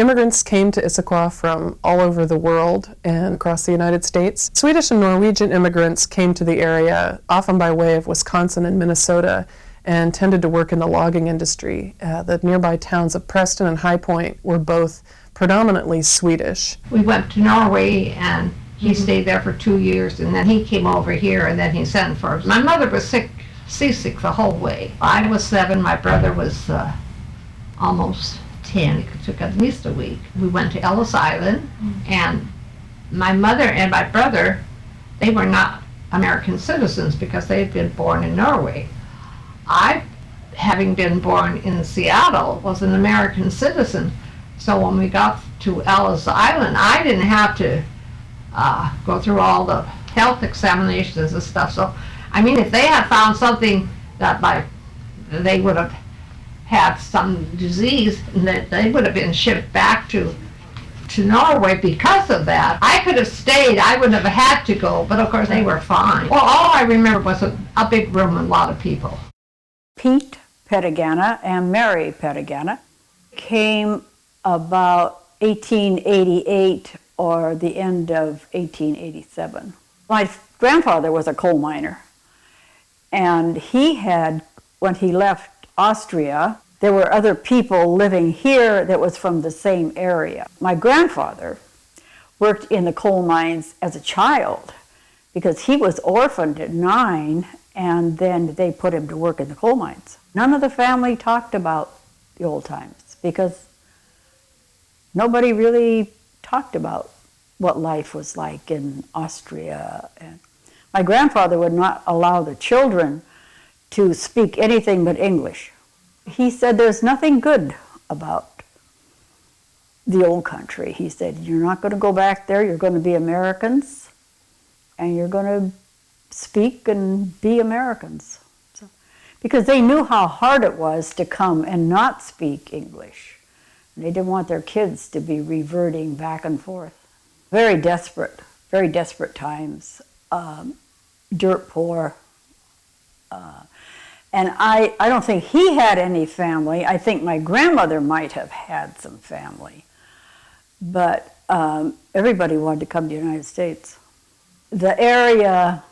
Immigrants came to Issaquah from all over the world and across the United States. Swedish and Norwegian immigrants came to the area, often by way of Wisconsin and Minnesota, and tended to work in the logging industry. The nearby towns of Preston and High Point were both predominantly Swedish. We went to Norway, and he stayed there for 2 years, and then he came over here, and then he sent for us. My mother was seasick the whole way. I was 7, my brother was almost 10. It took at least a week. We went to Ellis Island, and my mother and my brother, they were not American citizens because they had been born in Norway. I, having been born in Seattle, was an American citizen. So when we got to Ellis Island, I didn't have to go through all the health examinations and stuff. So, I mean, if they had found something that they would have had some disease, and that they would have been shipped back to Norway because of that. I could have stayed, I wouldn't have had to go, but of course they were fine. Well, all I remember was a big room and a lot of people. Pete Pettagana and Mary Pettagana came about 1888 or the end of 1887. My grandfather was a coal miner, and he had, when he left Austria, there were other people living here that was from the same area. My grandfather worked in the coal mines as a child because he was orphaned at 9, and then they put him to work in the coal mines. None of the family talked about the old times because nobody really talked about what life was like in Austria. And my grandfather would not allow the children to speak anything but English. He said there's nothing good about the old country. He said, you're not going to go back there, you're going to be Americans, and you're going to speak and be Americans. So, because they knew how hard it was to come and not speak English. They didn't want their kids to be reverting back and forth. Very desperate times, dirt poor. And I don't think he had any family. I think my grandmother might have had some family. But everybody wanted to come to the United States. The area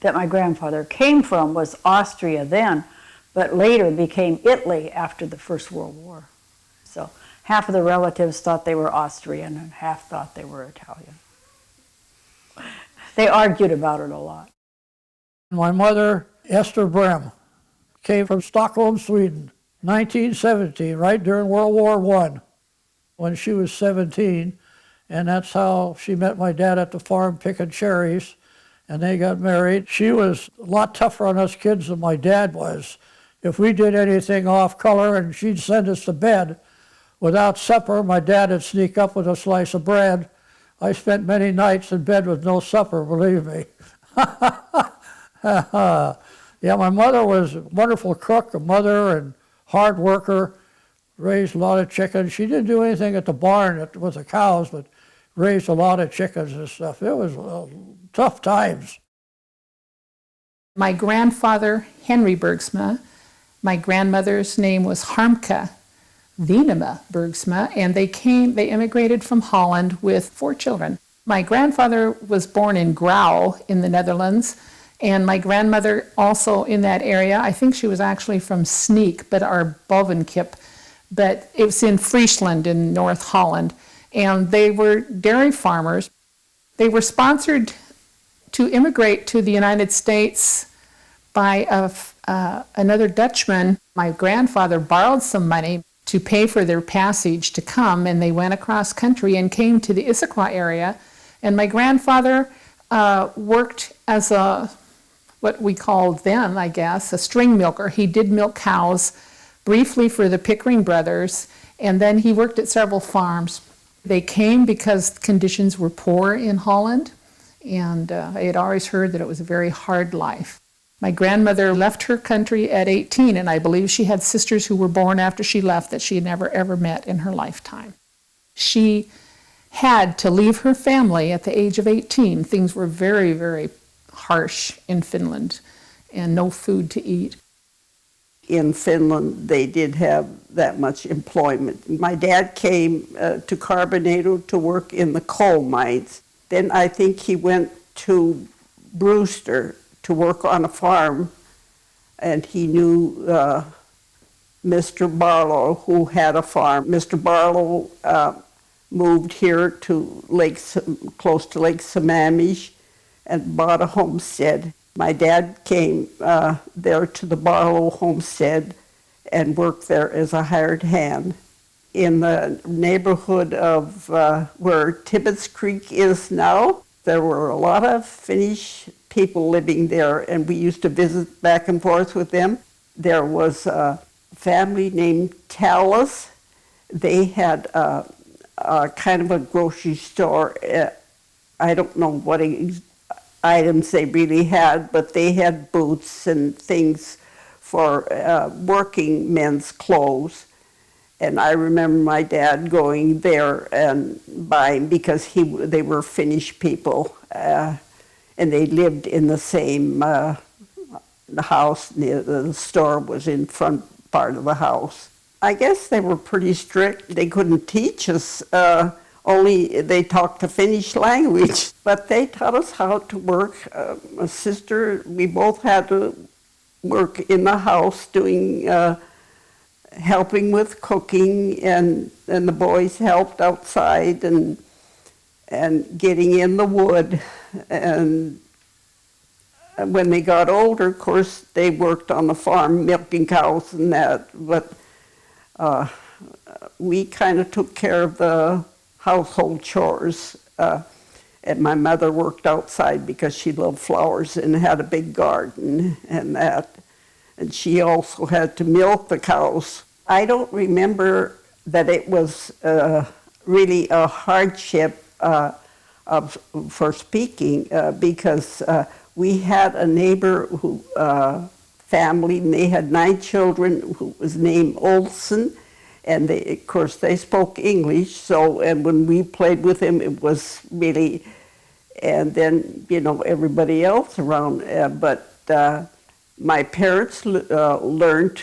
that my grandfather came from was Austria then, but later became Italy after the First World War. So half of the relatives thought they were Austrian and half thought they were Italian. They argued about it a lot. My mother, Esther Brem, came from Stockholm, Sweden, 1917, right during World War I, when she was 17. And that's how she met my dad at the farm picking cherries, and they got married. She was a lot tougher on us kids than my dad was. If we did anything off color and she'd send us to bed without supper, my dad would sneak up with a slice of bread. I spent many nights in bed with no supper, believe me. Yeah, my mother was a wonderful cook, a mother and hard worker, raised a lot of chickens. She didn't do anything at the barn with the cows, but raised a lot of chickens and stuff. It was tough times. My grandfather, Henry Bergsma, my grandmother's name was Harmke Venema Bergsma, and they immigrated from Holland with 4 children. My grandfather was born in Grauw in the Netherlands, and my grandmother also in that area. I think she was actually from Sneek, but our Bovenkip, but it was in Friesland in North Holland. And they were dairy farmers. They were sponsored to immigrate to the United States by another Dutchman. My grandfather borrowed some money to pay for their passage to come, and they went across country and came to the Issaquah area. And my grandfather worked as what we called then, I guess, a string milker. He did milk cows briefly for the Pickering brothers, and then he worked at several farms. They came because conditions were poor in Holland, and I had always heard that it was a very hard life. My grandmother left her country at 18, and I believe she had sisters who were born after she left that she had never ever met in her lifetime. She had to leave her family at the age of 18. Things were very, very harsh in Finland, and no food to eat. in Finland, they did have that much employment. My dad came to Carbonado to work in the coal mines. Then I think he went to Brewster to work on a farm, and he knew Mr. Barlow, who had a farm. Mr. Barlow moved here to close to Lake Sammamish and bought a homestead. My dad came there to the Barlow homestead and worked there as a hired hand. In the neighborhood of where Tibbetts Creek is now, there were a lot of Finnish people living there, and we used to visit back and forth with them. There was a family named Tallis. They had kind of a grocery store. I don't know what items they really had, but they had boots and things for working men's clothes. And I remember my dad going there and buying, because they were Finnish people, and they lived in the same the house. The store was in front part of the house. I guess they were pretty strict. They couldn't teach us, only they talked the Finnish language. But they taught us how to work. My sister, we both had to work in the house doing helping with cooking, and the boys helped outside and getting in the wood. And when they got older, of course, they worked on the farm, milking cows and that. But we kind of took care of the household chores. And my mother worked outside because she loved flowers and had a big garden and that. And she also had to milk the cows. I don't remember that it was really a hardship for speaking, because we had a neighbor who family, and they had 9 children, who was named Olson, and of course they spoke English. So, and when we played with him, it was really, and then everybody else around. But my parents learned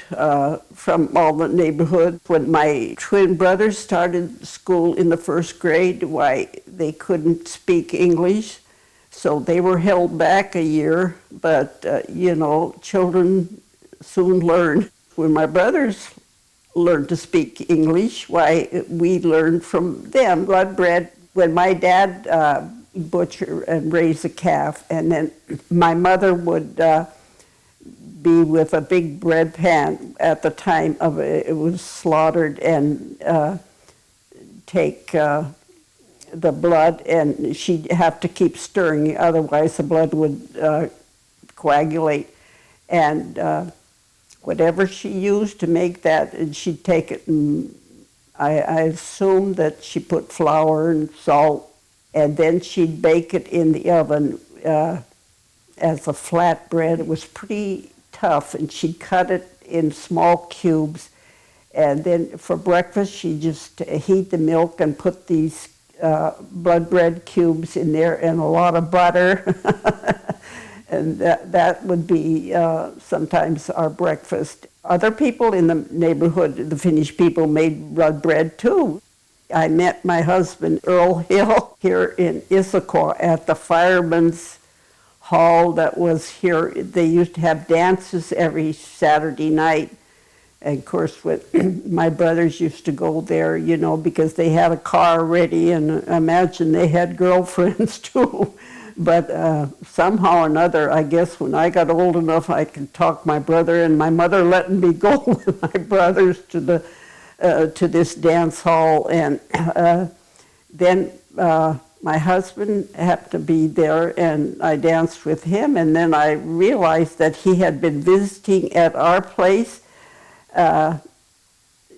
from all the neighborhood. When my twin brothers started school in the 1st grade, why they couldn't speak English, so they were held back a year. But children soon learn. When my brothers learned to speak English, why we learned from them. Blood bread. When my dad butcher and raise a calf, and then my mother would be with a big bread pan at the time of it was slaughtered, and take the blood, and she'd have to keep stirring, otherwise the blood would coagulate. And whatever she used to make that, and she'd take it, and I assume that she put flour and salt, and then she'd bake it in the oven as a flat bread. It was pretty tough, and she'd cut it in small cubes. And then for breakfast, she just heat the milk and put these blood bread cubes in there and a lot of butter. And that would be sometimes our breakfast. Other people in the neighborhood, the Finnish people, made blood bread too. I met my husband, Earl Hill, here in Issaquah at the Fireman's Hall that was here. They used to have dances every Saturday night. And of course, my brothers used to go there, because they had a car ready, and I imagine they had girlfriends too. But somehow or another, I guess when I got old enough, I could talk my brother, and my mother letting me go with my brothers to this dance hall. And then my husband happened to be there, and I danced with him. And then I realized that he had been visiting at our place, a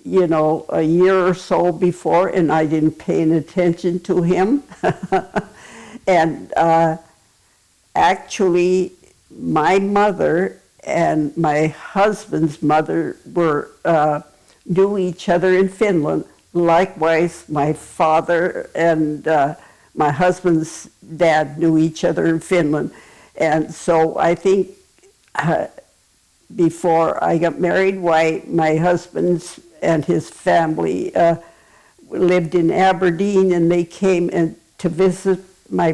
year or so before, and I didn't pay any attention to him. And actually, my mother and my husband's mother knew each other in Finland. Likewise, my father and my husband's dad knew each other in Finland. And so I think before I got married, why my husband and his family lived in Aberdeen, and they came to visit my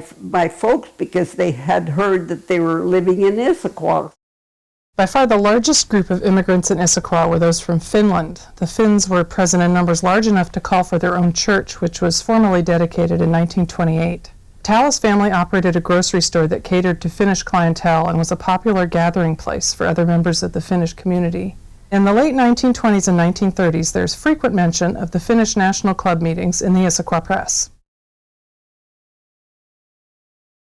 folks because they had heard that they were living in Issaquah. By far the largest group of immigrants in Issaquah were those from Finland. The Finns were present in numbers large enough to call for their own church, which was formally dedicated in 1928. Tallis family operated a grocery store that catered to Finnish clientele and was a popular gathering place for other members of the Finnish community. In the late 1920s and 1930s, there's frequent mention of the Finnish National Club meetings in the Issaquah press.